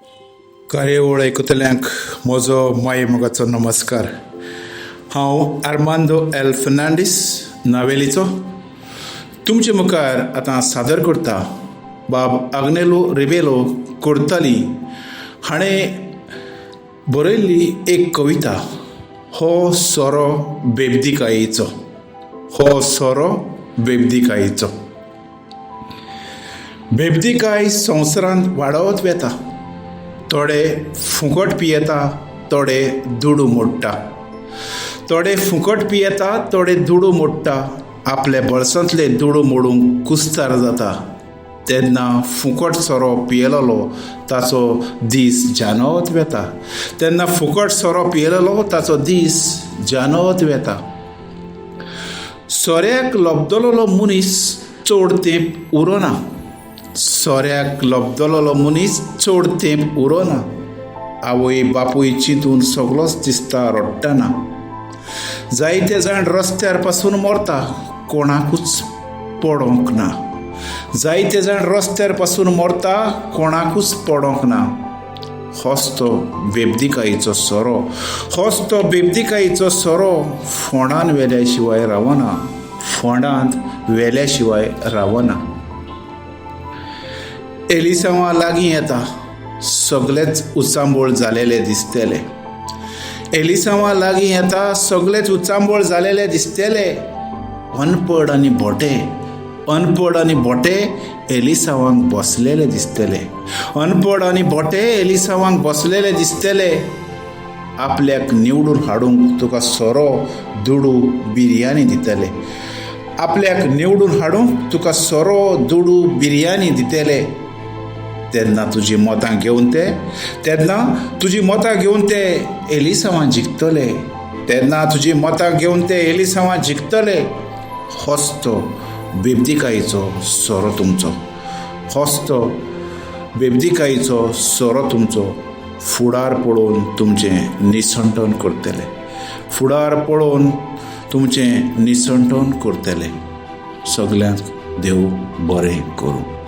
कार्यावळ आयकुतल्यांक म्हजो माये मोगाचो नमस्कार. हांव आर्मांदो एल फर्नांडीस नावेलीचो तुमचे मुखार आतां सादर करता. बाब आग्नेलो रेबेलो कोर्ताली हाणें बरयल्ली एक कविता. हो सोरो बेबदिकायेचो. हो सोरो बेबदिकायेचो. बेबदिकाय संवसारांत वाडत वेता. थोडे फुकट पियेता, थोडे दुडू मोडटा. थोडे फुकट पियेता, थोडे दुडू मोडटा. आपले बळसांतले दुडू मोडूंक कुस्तार जाता. तेन्ना फुकट सोरो पियेलोलो ताचो दीस जानवत वेता. तेन्ना फुकट सोरो पियेलोलो ताचो दीस जानवत वेता. सोऱ्याक लबदलोलो मनीस चड तेंप उरोना. सोऱ्याक लबदलोलो मनीस चड तेंप उरोना. आवय बापूय चिंतून सगळोच दिसता रडटना. जायते जाण रस्त्यार पासून मरता, कोणाकूच पडोंक ना. जायते जाण रस्त्यार पासून मरता, कोणाकूच पडोंक ना. होच तो बेबदिकायेचो सोरो. होच तो बेबदिकायेचो सोरो फोंडांत वेल्या शिवाय रावना. फोंडांत वेल्या शिवाय रावना. एलिसांवां लागीं येता, सगळेच उचांबोळ जालेले दिसतले. एलिसांवां लागीं येता, सगळेच उचांबोळ जालेले दिसतले. अनपड आनी भोटे, अनपड आनी भोटे एलिसांवांक बसलेले दिसतले. अनपड आनी भोटे एलिसांवांक बसलेले दिसतले. आपल्याक निवडून हाडूंक तुका सोरो दुडू बिरयानी दितले. आपल्याक निवडून हाडूंक तुका सोरो दुडू बिरयानी दितले. तेन्ना तुजी मतां घेवन ते एलिसांवां जिखतले. तेन्ना तुजी मतां घेवन ते एलिसांवां जिखतले. होच तो बेबदिकायेचो सोरो तुमचो. होच तो बेबदिकायेचो सोरो तुमचो. फुडार पळोवन तुमचें निसंटन करतले. फुडार पळोवन तुमचें निसंटन करतले. सगल्यांक देव बरें करूं.